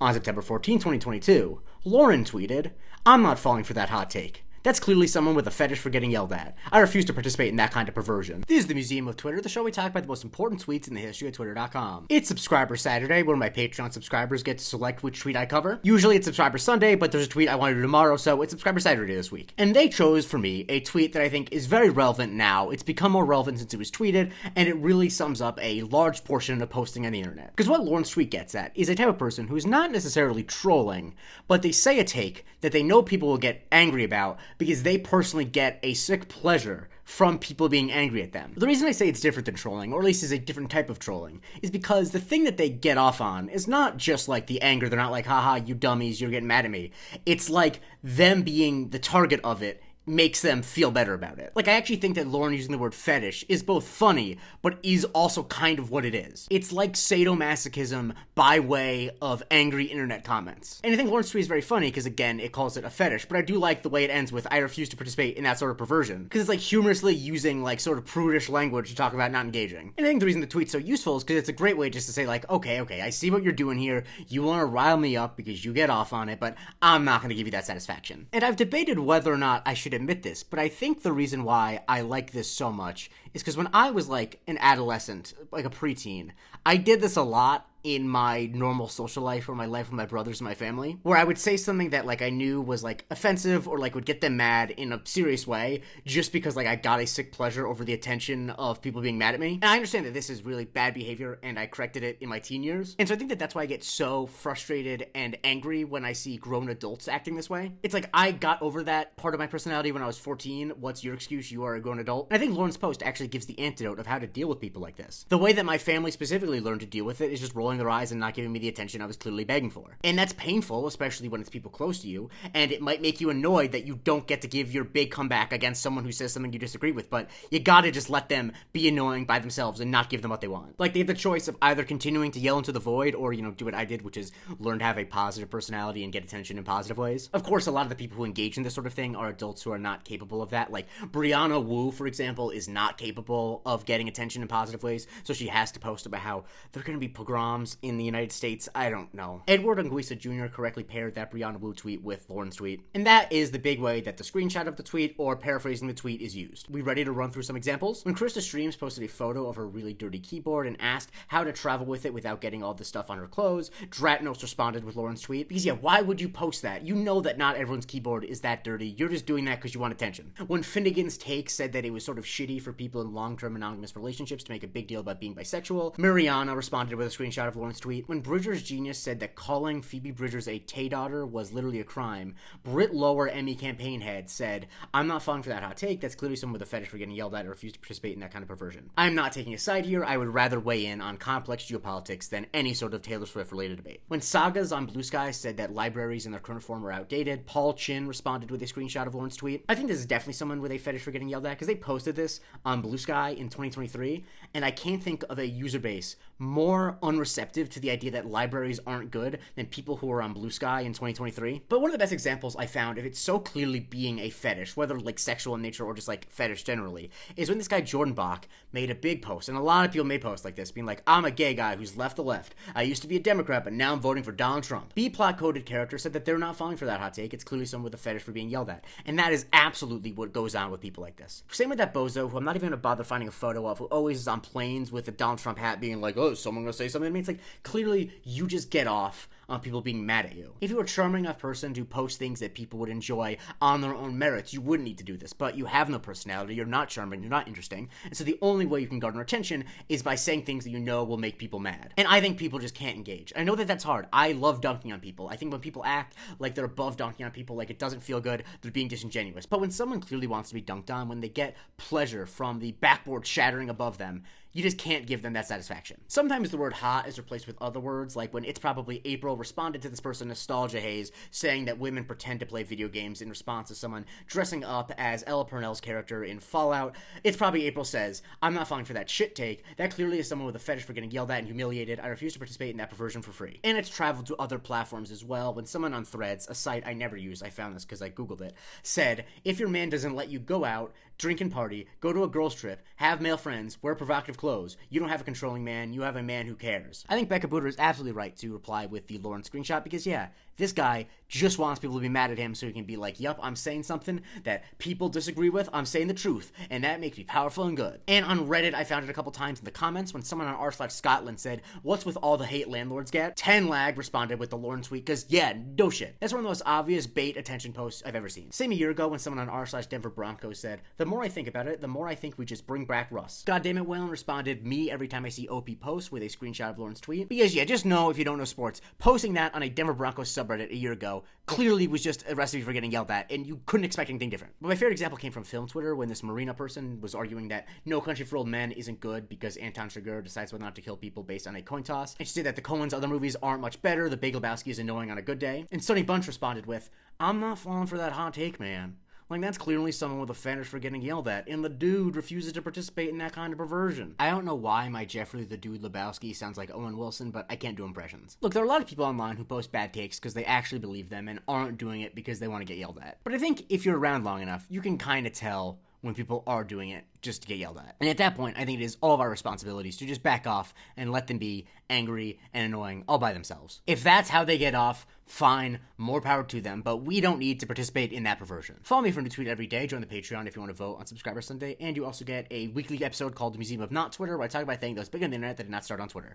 On September 14, 2022, Lauren tweeted, "I'm not falling for that hot take. That's clearly someone with a fetish for getting yelled at. I refuse to participate in that kind of perversion." This is the Museum of Twitter, the show we talk about the most important tweets in the history of Twitter.com. It's Subscriber Saturday, where my Patreon subscribers get to select which tweet I cover. Usually it's Subscriber Sunday, but there's a tweet I want to do tomorrow, so it's Subscriber Saturday this week. And they chose, for me, a tweet that I think is very relevant now. It's become more relevant since it was tweeted, and it really sums up a large portion of posting on the internet. Because what Lauren's tweet gets at is a type of person who's not necessarily trolling, but they say a take that they know people will get angry about because they personally get a sick pleasure from people being angry at them. The reason I say it's different than trolling, or at least is a different type of trolling, is because the thing that they get off on is not just like the anger. They're not like, haha, you dummies, you're getting mad at me. It's like them being the target of it makes them feel better about it. Like, I actually think that Lauren using the word fetish is both funny, but is also kind of what it is. It's like sadomasochism by way of angry internet comments. And I think Lauren's tweet is very funny because, again, it calls it a fetish, but I do like the way it ends with, "I refuse to participate in that sort of perversion," because it's like humorously using like sort of prudish language to talk about not engaging. And I think the reason the tweet's so useful is because it's a great way just to say like, okay, I see what you're doing here. You want to rile me up because you get off on it, but I'm not going to give you that satisfaction. And I've debated whether or not I should admit this, but I think the reason why I like this so much is because when I was like an adolescent, like a preteen, I did this a lot in my normal social life or my life with my brothers and my family, where I would say something that like I knew was like offensive or like would get them mad in a serious way just because like I got a sick pleasure over the attention of people being mad at me. And I understand that this is really bad behavior and I corrected it in my teen years. And so I think that that's why I get so frustrated and angry when I see grown adults acting this way. It's like I got over that part of my personality when I was 14. What's your excuse? You are a grown adult. And I think Lauren's post actually gives the antidote of how to deal with people like this. The way that my family specifically learned to deal with it is just rolling their eyes and not giving me the attention I was clearly begging for. And that's painful, especially when it's people close to you, and it might make you annoyed that you don't get to give your big comeback against someone who says something you disagree with, but you gotta just let them be annoying by themselves and not give them what they want. Like, they have the choice of either continuing to yell into the void or, do what I did, which is learn to have a positive personality and get attention in positive ways. Of course, a lot of the people who engage in this sort of thing are adults who are not capable of that. Like, Brianna Wu, for example, is not capable of getting attention in positive ways, so she has to post about how there are gonna be pogroms in the United States. I don't know. Edward Anguissa Jr. correctly paired that Brianna Wu tweet with Lauren's tweet, and that is the big way that the screenshot of the tweet, or paraphrasing the tweet, is used. We ready to run through some examples? When Krista Streams posted a photo of her really dirty keyboard and asked how to travel with it without getting all the stuff on her clothes, Dratnos responded with Lauren's tweet, because why would you post that? You know that not everyone's keyboard is that dirty. You're just doing that because you want attention. When Finnegan's Take said that it was sort of shitty for people in long-term monogamous relationships to make a big deal about being bisexual, Mariana responded with a screenshot of Lauren's tweet. When Bridger's Genius said that calling Phoebe Bridgers a Tay daughter was literally a crime, Britt Lower Emmy campaign head said, "I'm not falling for that hot take. That's clearly someone with a fetish for getting yelled at or refuse to participate in that kind of perversion." I'm not taking a side here. I would rather weigh in on complex geopolitics than any sort of Taylor Swift related debate. When Sagas on Blue Sky said that libraries in their current form are outdated, Paul Chin responded with a screenshot of Lauren's tweet. I think this is definitely someone with a fetish for getting yelled at because they posted this on Blue Sky in 2023, and I can't think of a user base more unreceptive to the idea that libraries aren't good than people who are on Blue Sky in 2023. But one of the best examples I found of it so clearly being a fetish, whether like sexual in nature or just like fetish generally, is when this guy Jordan Bach made a big post, and a lot of people made posts like this, being like, "I'm a gay guy who's left the left. I used to be a Democrat, but now I'm voting for Donald Trump." B-plot coded character said that they're not falling for that hot take. It's clearly someone with a fetish for being yelled at. And that is absolutely what goes on with people like this. Same with that bozo, who I'm not even gonna bother finding a photo of, who always is on planes with a Donald Trump hat being like, "Oh, is someone gonna say something to me?" It's like, clearly you just get off on people being mad at you. If you were a charming enough person to post things that people would enjoy on their own merits, you wouldn't need to do this, but you have no personality, you're not charming, you're not interesting, and so the only way you can garner attention is by saying things that you know will make people mad. And I think people just can't engage. I know that that's hard. I love dunking on people. I think when people act like they're above dunking on people, like it doesn't feel good, they're being disingenuous. But when someone clearly wants to be dunked on, when they get pleasure from the backboard shattering above them, you just can't give them that satisfaction. Sometimes the word hot is replaced with other words, like when It's Probably April responded to this person Nostalgia Haze, saying that women pretend to play video games in response to someone dressing up as Ella Purnell's character in Fallout. It's Probably April says, "I'm not falling for that shit take. That clearly is someone with a fetish for getting yelled at and humiliated. I refuse to participate in that perversion for free." And it's traveled to other platforms as well, when someone on Threads, a site I never use, I found this because I googled it, said, "If your man doesn't let you go out, drink and party, go to a girls trip, have male friends, wear provocative clothes. You don't have a controlling man, you have a man who cares. I think Becca Booter is absolutely right to reply with the Lauren screenshot because, yeah, this guy just wants people to be mad at him so he can be like, yup, I'm saying something that people disagree with, I'm saying the truth, and that makes me powerful and good. And on Reddit, I found it a couple times in the comments when someone on r/Scotland said, what's with all the hate landlords get? 10lag responded with the Lauren tweet because, yeah, no shit. That's one of the most obvious bait attention posts I've ever seen. Same a year ago when someone on r/Denver Broncos said, the more I think about it, the more I think we just bring back Russ. Goddammit, Whalen responded, me every time I see OP post with a screenshot of Lauren's tweet. Because, yeah, just know if you don't know sports, posting that on a Denver Broncos subreddit a year ago clearly was just a recipe for getting yelled at, and you couldn't expect anything different. But my favorite example came from film Twitter when this Marina person was arguing that No Country for Old Men isn't good because Anton Chigurh decides whether or not to kill people based on a coin toss. And she said that the Coen's other movies aren't much better, The Big Lebowski is annoying on a good day. And Sonny Bunch responded with, I'm not falling for that hot take, man. Like, that's clearly someone with a fetish for getting yelled at, and the dude refuses to participate in that kind of perversion. I don't know why my Jeffrey the Dude Lebowski sounds like Owen Wilson, but I can't do impressions. Look, there are a lot of people online who post bad takes because they actually believe them and aren't doing it because they want to get yelled at. But I think if you're around long enough, you can kind of tell when people are doing it just to get yelled at. And at that point, I think it is all of our responsibilities to just back off and let them be angry and annoying all by themselves. If that's how they get off, fine, more power to them, but we don't need to participate in that perversion. Follow me for a new tweet every day, join the Patreon if you want to vote on Subscriber Sunday, and you also get a weekly episode called The Museum of Not Twitter, where I talk about things that was big on the internet that did not start on Twitter.